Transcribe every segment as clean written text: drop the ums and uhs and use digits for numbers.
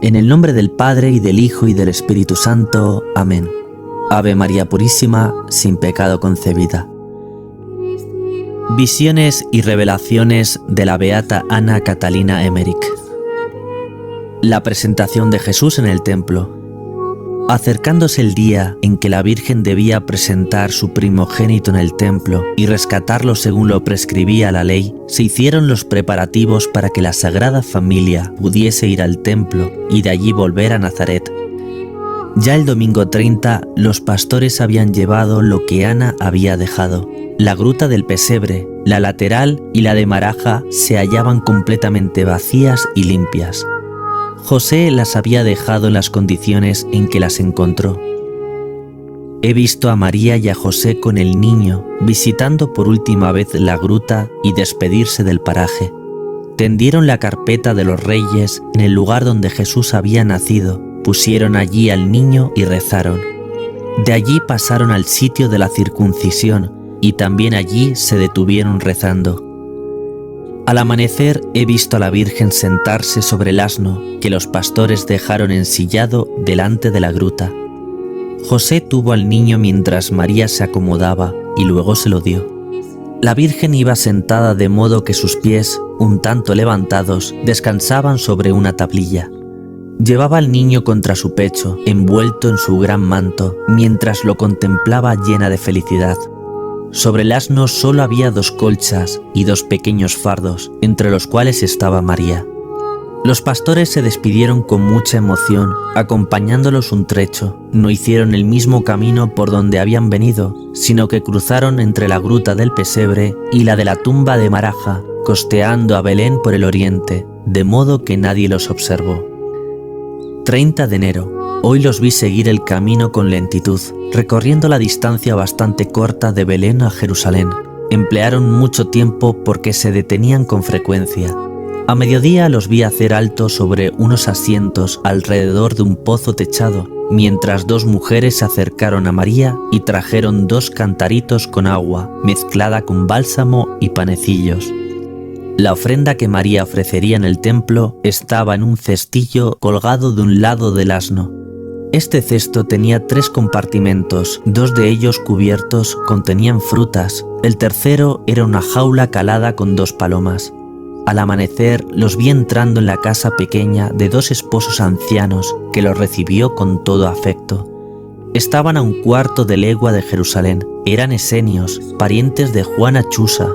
En el nombre del Padre, y del Hijo, y del Espíritu Santo. Amén. Ave María Purísima, sin pecado concebida. Visiones y revelaciones de la beata Ana Catalina Emmerich. La presentación de Jesús en el templo. Acercándose el día en que la Virgen debía presentar su primogénito en el templo y rescatarlo según lo prescribía la ley, se hicieron los preparativos para que la Sagrada Familia pudiese ir al templo y de allí volver a Nazaret. Ya el domingo 30, los pastores habían llevado lo que Ana había dejado. La gruta del pesebre, la lateral y la de Maraja se hallaban completamente vacías y limpias. José las había dejado en las condiciones en que las encontró. He visto a María y a José con el niño, visitando por última vez la gruta y despedirse del paraje. Tendieron la carpeta de los reyes en el lugar donde Jesús había nacido, pusieron allí al niño y rezaron. De allí pasaron al sitio de la circuncisión y también allí se detuvieron rezando. Al amanecer he visto a la Virgen sentarse sobre el asno que los pastores dejaron ensillado delante de la gruta. José tuvo al niño mientras María se acomodaba y luego se lo dio. La Virgen iba sentada de modo que sus pies, un tanto levantados, descansaban sobre una tablilla. Llevaba al niño contra su pecho, envuelto en su gran manto, mientras lo contemplaba llena de felicidad. Sobre el asno solo había 2 colchas y 2 pequeños fardos, entre los cuales estaba María. Los pastores se despidieron con mucha emoción, acompañándolos un trecho. No hicieron el mismo camino por donde habían venido, sino que cruzaron entre la gruta del pesebre y la de la tumba de Maraja, costeando a Belén por el oriente, de modo que nadie los observó. 30 de enero. Hoy los vi seguir el camino con lentitud, recorriendo la distancia bastante corta de Belén a Jerusalén. Emplearon mucho tiempo porque se detenían con frecuencia. A mediodía los vi hacer alto sobre unos asientos alrededor de un pozo techado, mientras 2 mujeres se acercaron a María y trajeron 2 cantaritos con agua, mezclada con bálsamo y panecillos. La ofrenda que María ofrecería en el templo estaba en un cestillo colgado de un lado del asno. Este cesto tenía 3 compartimentos, 2 de ellos cubiertos contenían frutas, el tercero era una jaula calada con 2 palomas. Al amanecer los vi entrando en la casa pequeña de 2 esposos ancianos que los recibió con todo afecto. Estaban a 1/4 de legua de Jerusalén, eran esenios, parientes de Juana Chusa.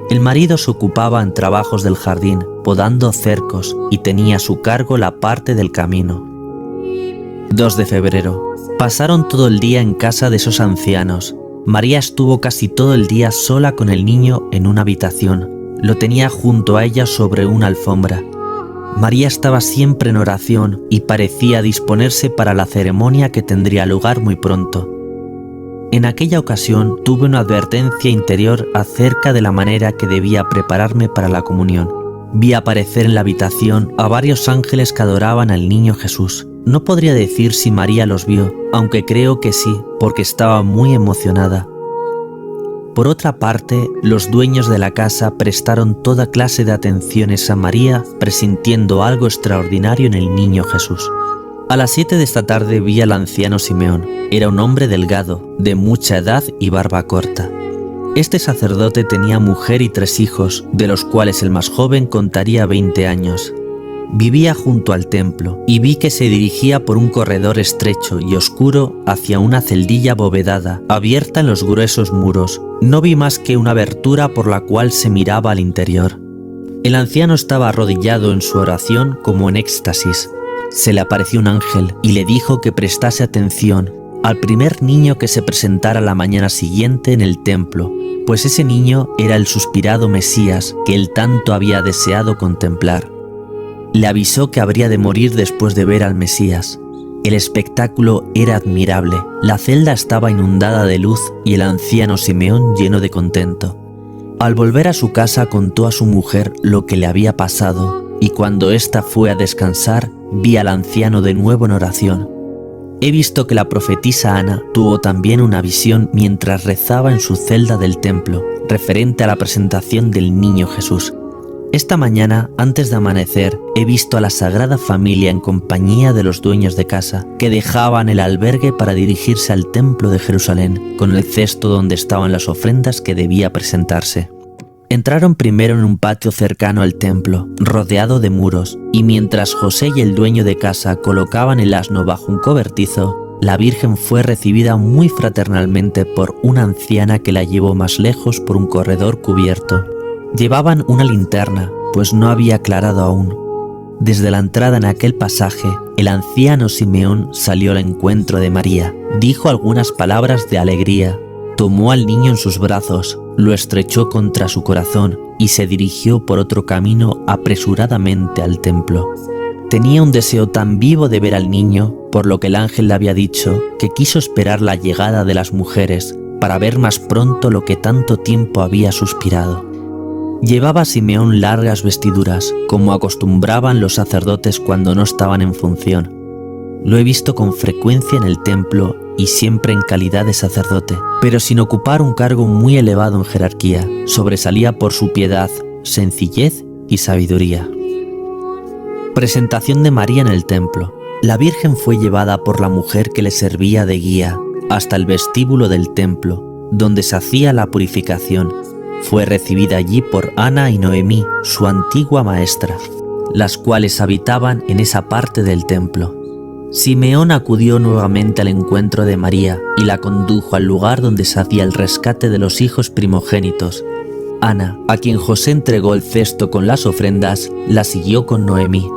El marido se ocupaba en trabajos del jardín, podando cercos, y tenía a su cargo la parte del camino. 2 de febrero. Pasaron todo el día en casa de esos ancianos. María estuvo casi todo el día sola con el niño en una habitación. Lo tenía junto a ella sobre una alfombra. María estaba siempre en oración y parecía disponerse para la ceremonia que tendría lugar muy pronto. En aquella ocasión tuve una advertencia interior acerca de la manera que debía prepararme para la comunión. Vi aparecer en la habitación a varios ángeles que adoraban al niño Jesús. No podría decir si María los vio, aunque creo que sí, porque estaba muy emocionada. Por otra parte, los dueños de la casa prestaron toda clase de atenciones a María, presintiendo algo extraordinario en el niño Jesús. A las 7 de esta tarde vi al anciano Simeón. Era un hombre delgado, de mucha edad y barba corta. Este sacerdote tenía mujer y 3 hijos, de los cuales el más joven contaría 20 años. Vivía junto al templo y vi que se dirigía por un corredor estrecho y oscuro hacia una celdilla abovedada, abierta en los gruesos muros. No vi más que una abertura por la cual se miraba al interior. El anciano estaba arrodillado en su oración como en éxtasis. Se le apareció un ángel y le dijo que prestase atención al primer niño que se presentara la mañana siguiente en el templo, pues ese niño era el suspirado Mesías que él tanto había deseado contemplar. Le avisó que habría de morir después de ver al Mesías. El espectáculo era admirable. La celda estaba inundada de luz y el anciano Simeón lleno de contento. Al volver a su casa contó a su mujer lo que le había pasado y cuando ésta fue a descansar vi al anciano de nuevo en oración. He visto que la profetisa Ana tuvo también una visión mientras rezaba en su celda del templo, referente a la presentación del niño Jesús. Esta mañana, antes de amanecer, he visto a la Sagrada Familia en compañía de los dueños de casa, que dejaban el albergue para dirigirse al templo de Jerusalén, con el cesto donde estaban las ofrendas que debía presentarse. Entraron primero en un patio cercano al templo, rodeado de muros, y mientras José y el dueño de casa colocaban el asno bajo un cobertizo, la Virgen fue recibida muy fraternalmente por una anciana que la llevó más lejos por un corredor cubierto. Llevaban una linterna, pues no había aclarado aún. Desde la entrada en aquel pasaje, el anciano Simeón salió al encuentro de María, dijo algunas palabras de alegría, tomó al niño en sus brazos, lo estrechó contra su corazón y se dirigió por otro camino apresuradamente al templo. Tenía un deseo tan vivo de ver al niño, por lo que el ángel le había dicho, que quiso esperar la llegada de las mujeres para ver más pronto lo que tanto tiempo había suspirado. Llevaba Simeón largas vestiduras, como acostumbraban los sacerdotes cuando no estaban en función. Lo he visto con frecuencia en el templo y siempre en calidad de sacerdote, pero sin ocupar un cargo muy elevado en jerarquía. Sobresalía por su piedad, sencillez y sabiduría. Presentación de María en el templo. La Virgen fue llevada por la mujer que le servía de guía hasta el vestíbulo del templo, donde se hacía la purificación. Fue recibida allí por Ana y Noemí, su antigua maestra, las cuales habitaban en esa parte del templo. Simeón acudió nuevamente al encuentro de María y la condujo al lugar donde se hacía el rescate de los hijos primogénitos. Ana, a quien José entregó el cesto con las ofrendas, la siguió con Noemí.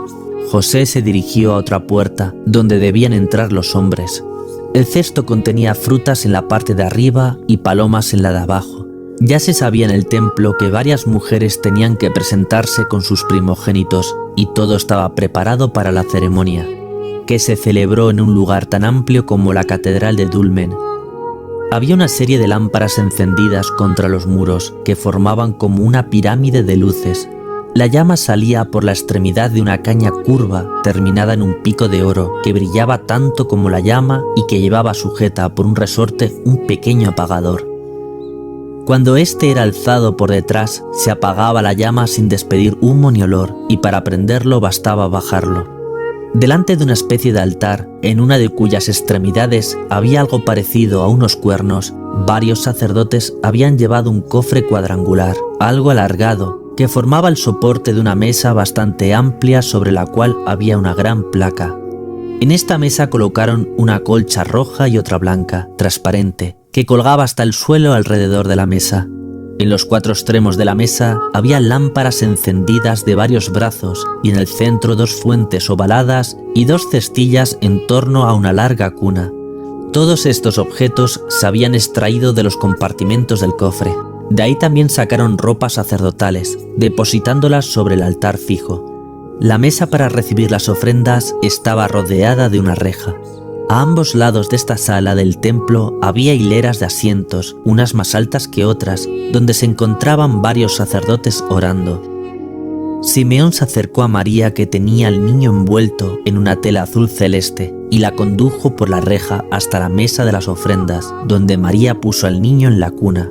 José se dirigió a otra puerta, donde debían entrar los hombres. El cesto contenía frutas en la parte de arriba y palomas en la de abajo. Ya se sabía en el templo que varias mujeres tenían que presentarse con sus primogénitos y todo estaba preparado para la ceremonia, que se celebró en un lugar tan amplio como la Catedral de Dulmen. Había una serie de lámparas encendidas contra los muros que formaban como una pirámide de luces. La llama salía por la extremidad de una caña curva terminada en un pico de oro que brillaba tanto como la llama y que llevaba sujeta por un resorte un pequeño apagador. Cuando éste era alzado por detrás, se apagaba la llama sin despedir humo ni olor, y para prenderlo bastaba bajarlo. Delante de una especie de altar, en una de cuyas extremidades había algo parecido a unos cuernos, varios sacerdotes habían llevado un cofre cuadrangular, algo alargado, que formaba el soporte de una mesa bastante amplia sobre la cual había una gran placa. En esta mesa colocaron una colcha roja y otra blanca, transparente, que colgaba hasta el suelo alrededor de la mesa. En los cuatro extremos de la mesa había lámparas encendidas de varios brazos y en el centro dos fuentes ovaladas y dos cestillas en torno a una larga cuna. Todos estos objetos se habían extraído de los compartimentos del cofre. De ahí también sacaron ropas sacerdotales, depositándolas sobre el altar fijo. La mesa para recibir las ofrendas estaba rodeada de una reja. A ambos lados de esta sala del templo había hileras de asientos, unas más altas que otras, donde se encontraban varios sacerdotes orando. Simeón se acercó a María, que tenía al niño envuelto en una tela azul celeste, y la condujo por la reja hasta la mesa de las ofrendas, donde María puso al niño en la cuna.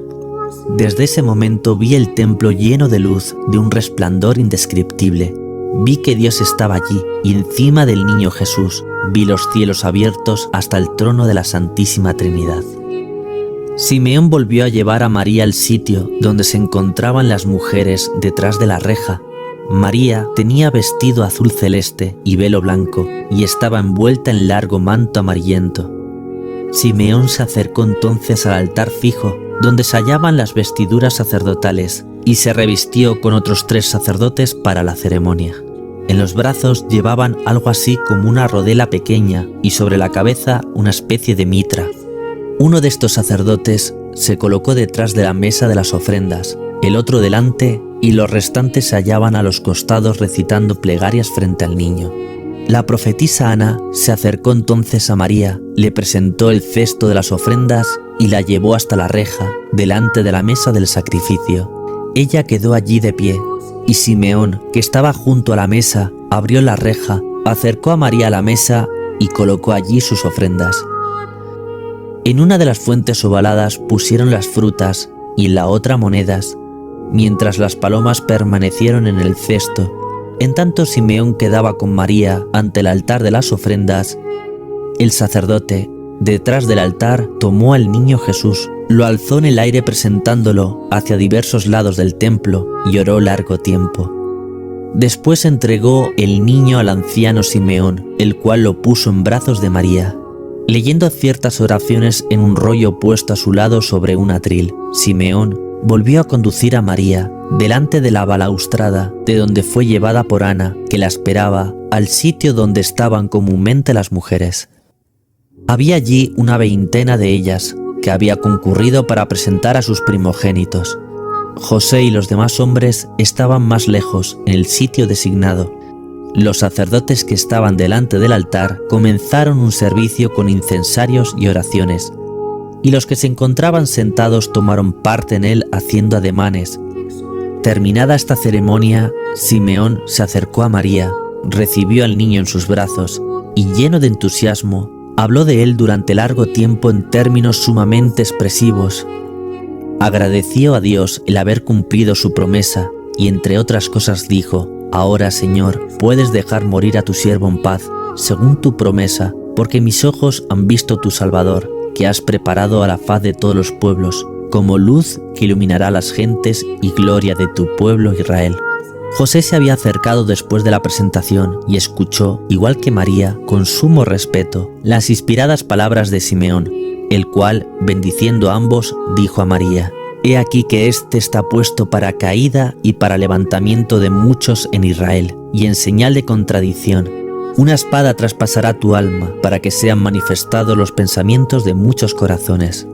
Desde ese momento vi el templo lleno de luz, de un resplandor indescriptible. Vi que Dios estaba allí, y encima del niño Jesús, vi los cielos abiertos hasta el trono de la Santísima Trinidad. Simeón volvió a llevar a María al sitio donde se encontraban las mujeres detrás de la reja. María tenía vestido azul celeste y velo blanco, y estaba envuelta en largo manto amarillento. Simeón se acercó entonces al altar fijo, donde se hallaban las vestiduras sacerdotales, y se revistió con otros 3 sacerdotes para la ceremonia. En los brazos llevaban algo así como una rodela pequeña y sobre la cabeza una especie de mitra. Uno de estos sacerdotes se colocó detrás de la mesa de las ofrendas, el otro delante y los restantes se hallaban a los costados recitando plegarias frente al niño. La profetisa Ana se acercó entonces a María, le presentó el cesto de las ofrendas y la llevó hasta la reja, delante de la mesa del sacrificio. Ella quedó allí de pie, y Simeón, que estaba junto a la mesa, abrió la reja, acercó a María a la mesa y colocó allí sus ofrendas. En una de las fuentes ovaladas pusieron las frutas y en la otra monedas. mientras las palomas permanecieron en el cesto. En tanto Simeón quedaba con María ante el altar de las ofrendas, el sacerdote, detrás del altar, tomó al niño Jesús, lo alzó en el aire presentándolo hacia diversos lados del templo y oró largo tiempo. Después entregó el niño al anciano Simeón, el cual lo puso en brazos de María. Leyendo ciertas oraciones en un rollo puesto a su lado sobre un atril, Simeón volvió a conducir a María delante de la balaustrada de donde fue llevada por Ana, que la esperaba, al sitio donde estaban comúnmente las mujeres. Había allí una veintena de ellas, que había concurrido para presentar a sus primogénitos. José y los demás hombres estaban más lejos, en el sitio designado. Los sacerdotes que estaban delante del altar comenzaron un servicio con incensarios y oraciones, y los que se encontraban sentados tomaron parte en él haciendo ademanes. Terminada esta ceremonia, Simeón se acercó a María, recibió al niño en sus brazos y, lleno de entusiasmo, habló de él durante largo tiempo en términos sumamente expresivos. Agradeció a Dios el haber cumplido su promesa y, entre otras cosas, dijo: «Ahora, Señor, puedes dejar morir a tu siervo en paz, según tu promesa, porque mis ojos han visto tu Salvador, que has preparado a la faz de todos los pueblos, como luz que iluminará a las gentes y gloria de tu pueblo Israel». José se había acercado después de la presentación y escuchó, igual que María, con sumo respeto, las inspiradas palabras de Simeón, el cual, bendiciendo a ambos, dijo a María: «He aquí que éste está puesto para caída y para levantamiento de muchos en Israel, y en señal de contradicción. Una espada traspasará tu alma, para que sean manifestados los pensamientos de muchos corazones».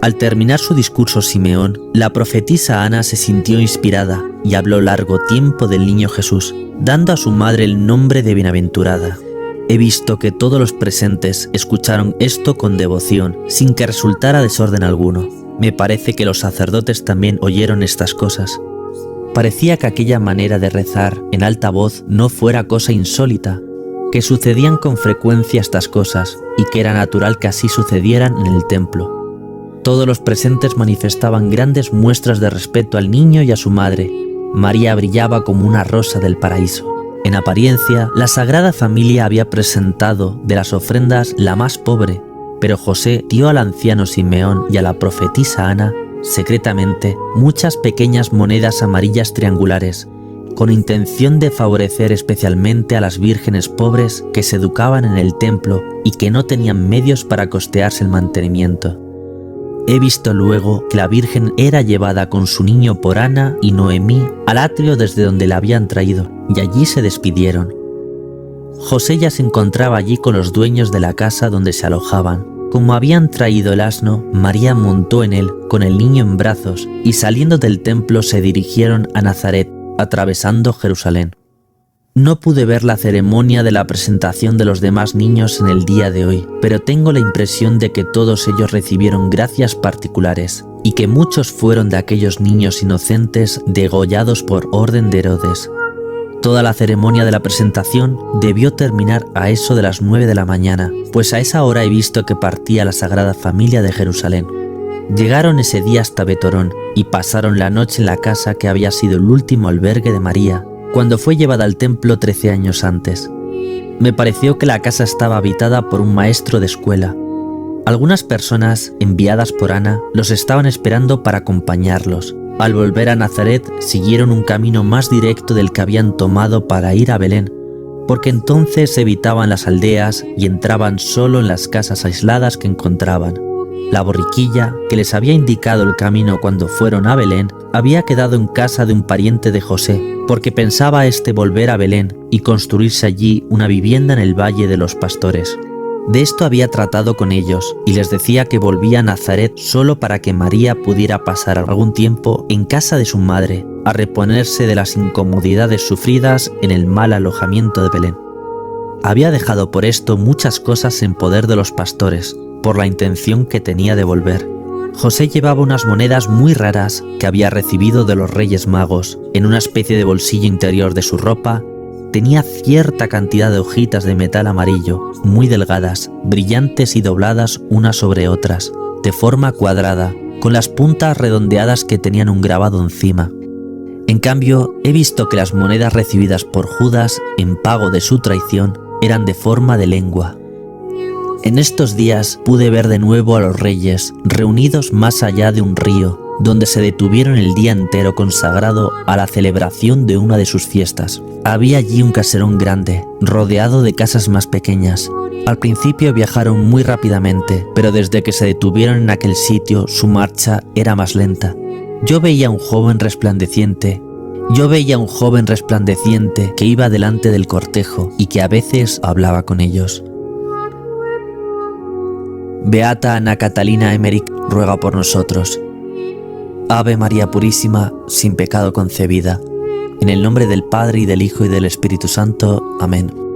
Al terminar su discurso Simeón, la profetisa Ana se sintió inspirada y habló largo tiempo del niño Jesús, dando a su madre el nombre de bienaventurada. He visto que todos los presentes escucharon esto con devoción, sin que resultara desorden alguno. Me parece que los sacerdotes también oyeron estas cosas. Parecía que aquella manera de rezar en alta voz no fuera cosa insólita, que sucedían con frecuencia estas cosas y que era natural que así sucedieran en el templo. Todos los presentes manifestaban grandes muestras de respeto al niño y a su madre. María brillaba como una rosa del paraíso. En apariencia, la Sagrada Familia había presentado de las ofrendas la más pobre, pero José dio al anciano Simeón y a la profetisa Ana, secretamente, muchas pequeñas monedas amarillas triangulares, con intención de favorecer especialmente a las vírgenes pobres que se educaban en el templo y que no tenían medios para costearse el mantenimiento. He visto luego que la Virgen era llevada con su niño por Ana y Noemí al atrio desde donde la habían traído, y allí se despidieron. José ya se encontraba allí con los dueños de la casa donde se alojaban. Como habían traído el asno, María montó en él con el niño en brazos y saliendo del templo se dirigieron a Nazaret, atravesando Jerusalén. No pude ver la ceremonia de la presentación de los demás niños en el día de hoy, pero tengo la impresión de que todos ellos recibieron gracias particulares y que muchos fueron de aquellos niños inocentes degollados por orden de Herodes. Toda la ceremonia de la presentación debió terminar a eso de las 9 de la mañana, pues a esa hora he visto que partía la Sagrada Familia de Jerusalén. Llegaron ese día hasta Betorón y pasaron la noche en la casa que había sido el último albergue de María, cuando fue llevada al templo 13 años antes. Me pareció que la casa estaba habitada por un maestro de escuela. Algunas personas, enviadas por Ana, los estaban esperando para acompañarlos. Al volver a Nazaret, siguieron un camino más directo del que habían tomado para ir a Belén, porque entonces evitaban las aldeas y entraban solo en las casas aisladas que encontraban. La borriquilla, que les había indicado el camino cuando fueron a Belén, había quedado en casa de un pariente de José, porque pensaba éste volver a Belén y construirse allí una vivienda en el Valle de los Pastores. De esto había tratado con ellos y les decía que volvía a Nazaret solo para que María pudiera pasar algún tiempo en casa de su madre, a reponerse de las incomodidades sufridas en el mal alojamiento de Belén. Había dejado por esto muchas cosas en poder de los pastores, por la intención que tenía de volver. José llevaba unas monedas muy raras que había recibido de los Reyes Magos. En una especie de bolsillo interior de su ropa tenía cierta cantidad de hojitas de metal amarillo, muy delgadas, brillantes y dobladas unas sobre otras, de forma cuadrada, con las puntas redondeadas que tenían un grabado encima. En cambio, he visto que las monedas recibidas por Judas en pago de su traición eran de forma de lengua. En estos días pude ver de nuevo a los reyes reunidos más allá de un río, donde se detuvieron el día entero consagrado a la celebración de una de sus fiestas. Había allí un caserón grande, rodeado de casas más pequeñas. Al principio viajaron muy rápidamente, pero desde que se detuvieron en aquel sitio su marcha era más lenta. Yo veía un joven resplandeciente que iba delante del cortejo y que a veces hablaba con ellos. Beata Ana Catalina Emmerich ruega por nosotros. Ave María Purísima, sin pecado concebida. En el nombre del Padre, y del Hijo, y del Espíritu Santo. Amén.